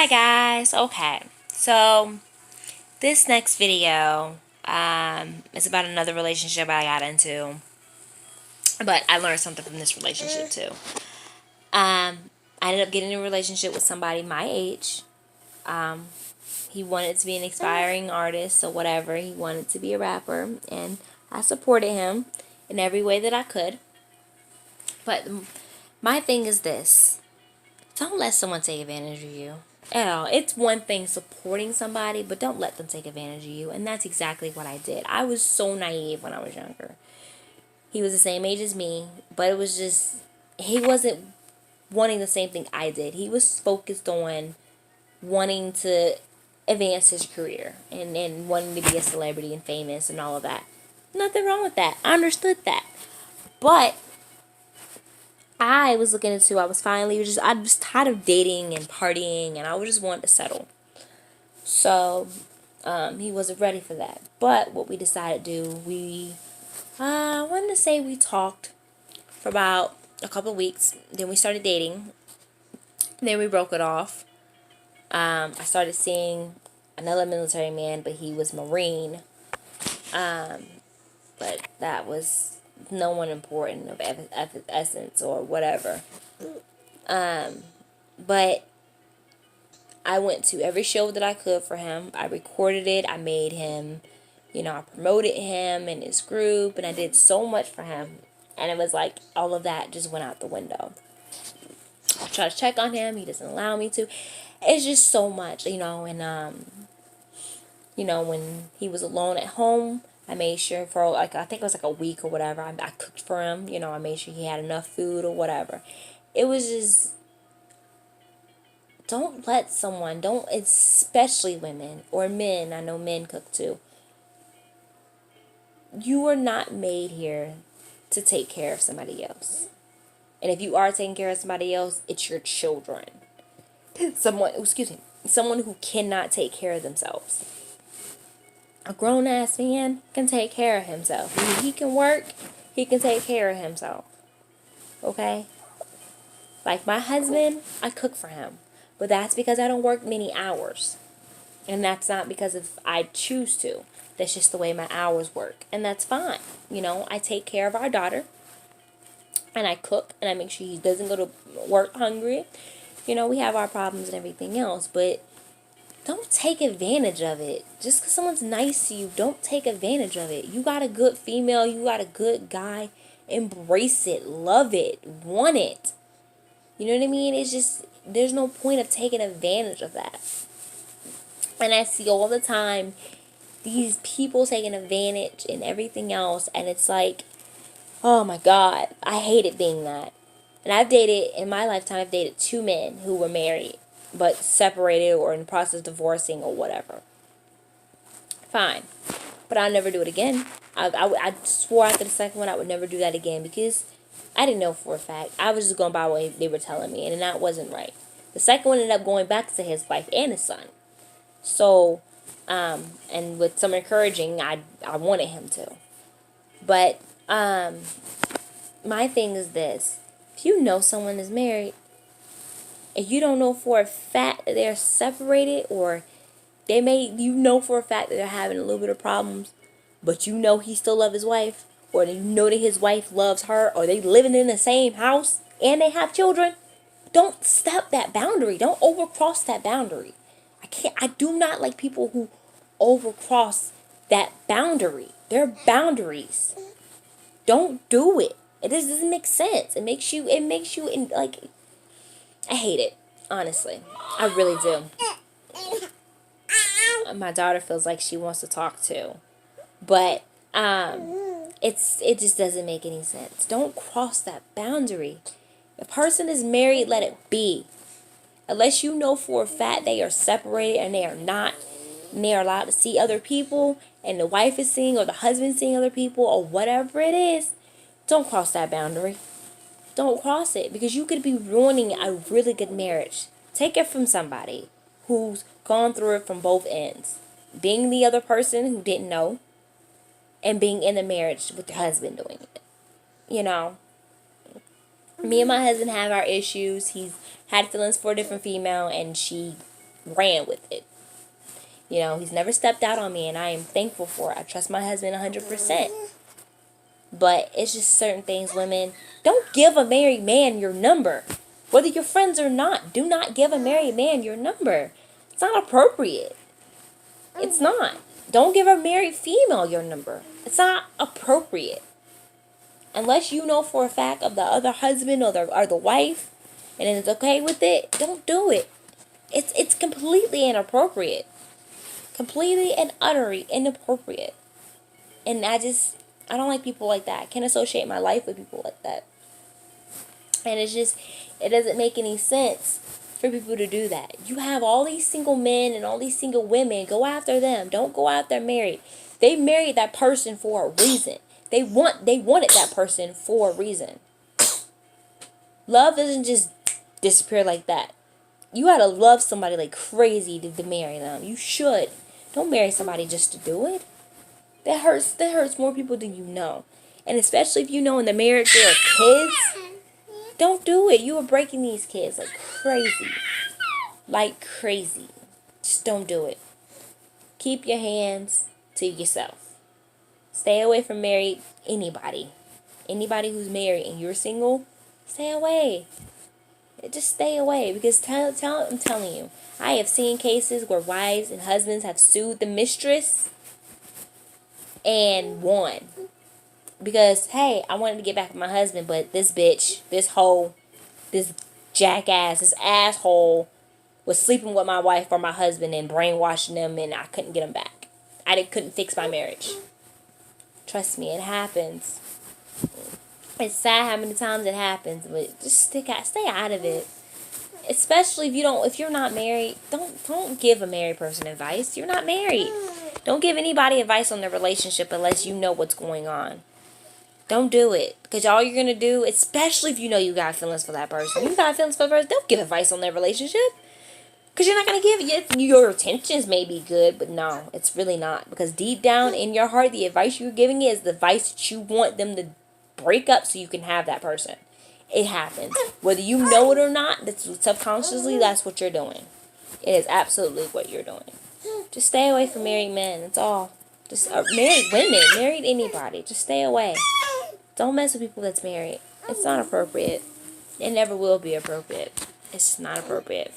Hi guys. Okay. So this next video is about another relationship I got into, but I learned something from this relationship too. I ended up getting in a relationship with somebody my age. Um, he wanted to be an aspiring artist or whatever. He wanted to be a rapper, and I supported him in every way that I could. But my thing is this: don't let someone take advantage of you at all. It's one thing supporting somebody, but don't let them take advantage of you. And that's exactly what I did. I was so naive when I was younger. He was the same age as me, but it was just, he wasn't wanting the same thing I did. He was focused on wanting to advance his career and wanting to be a celebrity and famous and all of that. Nothing wrong with that. I understood that. But I was looking into, I was tired of dating and partying, and I was just wanting to settle. So, he wasn't ready for that. But what we decided to do, I wanted to say we talked for about a couple of weeks. Then we started dating. Then we broke it off. I started seeing another military man, but he was Marine. But that was no one important of essence or whatever. But I went to every show that I could for him. I recorded it. I made him, I promoted him and his group, and I did so much for him. And it was like all of that just went out the window. I try to check on him. He doesn't allow me to. It's just so much, when he was alone at home, I made sure for like, I think it was like a week or whatever, I cooked for him. I made sure he had enough food or whatever. It was just, don't let someone, don't, especially women or men, I know men cook too. You are not made here to take care of somebody else. And if you are taking care of somebody else, it's your children. Someone who cannot take care of themselves. A grown-ass man can take care of himself. He can work, he can take care of himself. Okay? Like my husband, I cook for him. But that's because I don't work many hours. And that's not because if I choose to. That's just the way my hours work. And that's fine. I take care of our daughter. And I cook. And I make sure he doesn't go to work hungry. We have our problems and everything else. But don't take advantage of it. Just because someone's nice to you, don't take advantage of it. You got a good female. You got a good guy. Embrace it. Love it. Want it. You know what I mean? It's just, there's no point of taking advantage of that. And I see all the time these people taking advantage and everything else. And it's like, oh my God, I hate it being that. And in my lifetime, I've dated 2 men who were married, but separated or in the process of divorcing or whatever. Fine. But I'll never do it again. I swore after the second one I would never do that again because I didn't know for a fact. I was just going by what they were telling me, and that wasn't right. The second one ended up going back to his wife and his son. So, and with some encouraging, I wanted him to. But, my thing is this. If you know someone is married, and you don't know for a fact that they're separated, or you know for a fact that they're having a little bit of problems, but you know he still loves his wife, or you know that his wife loves her, or they living in the same house, and they have children, don't step that boundary. Don't overcross that boundary. I do not like people who overcross that boundary. They're boundaries. Don't do it. It just doesn't make sense. It makes you like, I hate it. Honestly. I really do. My daughter feels like she wants to talk too. But, it just doesn't make any sense. Don't cross that boundary. If a person is married, let it be. Unless you know for a fact they are separated and they are not, and they are allowed to see other people, and the wife is seeing or the husband seeing other people or whatever it is, don't cross that boundary. Don't cross it, because you could be ruining a really good marriage. Take it from somebody who's gone through it from both ends. Being the other person who didn't know, and being in the marriage with the husband doing it. Me and my husband have our issues. He's had feelings for a different female, and she ran with it. You know, he's never stepped out on me, and I am thankful for it. I trust my husband 100%. But it's just certain things, women. Don't give a married man your number. Whether you're friends or not, do not give a married man your number. It's not appropriate. It's not. Don't give a married female your number. It's not appropriate. Unless you know for a fact of the other husband or the wife, and it's okay with it, don't do it. It's completely inappropriate. Completely and utterly inappropriate. And I don't like people like that. I can't associate my life with people like that. And it doesn't make any sense for people to do that. You have all these single men and all these single women. Go after them. Don't go out there married. They married that person for a reason. They wanted that person for a reason. Love doesn't just disappear like that. You gotta love somebody like crazy to marry them. You should. Don't marry somebody just to do it. That hurts more people than you know. And especially if you know in the marriage there are kids. Don't do it. You are breaking these kids like crazy. Like crazy. Just don't do it. Keep your hands to yourself. Stay away from married anybody. Anybody who's married and you're single, stay away. Just stay away. Because I'm telling you, I have seen cases where wives and husbands have sued the mistress and won. Because, hey, I wanted to get back with my husband, but this bitch, this hoe, this jackass, this asshole was sleeping with my wife or my husband and brainwashing them, and I couldn't get him back. I couldn't fix my marriage. Trust me, it happens. It's sad how many times it happens, but just stay out of it. Especially if you're not married, don't give a married person advice. You're not married. Don't give anybody advice on their relationship unless you know what's going on. Don't do it. Because all you're going to do, especially if you know you got feelings for that person. You got feelings for the person, don't give advice on their relationship. Because you're not going to give it. Your intentions may be good, but no, it's really not. Because deep down in your heart, the advice you're giving is the advice that you want them to break up so you can have that person. It happens. Whether you know it or not, subconsciously, that's what you're doing. It is absolutely what you're doing. Just stay away from married men. That's all. Just married women, married anybody. Just stay away. Don't mess with people that's married. It's not appropriate. It never will be appropriate. It's not appropriate.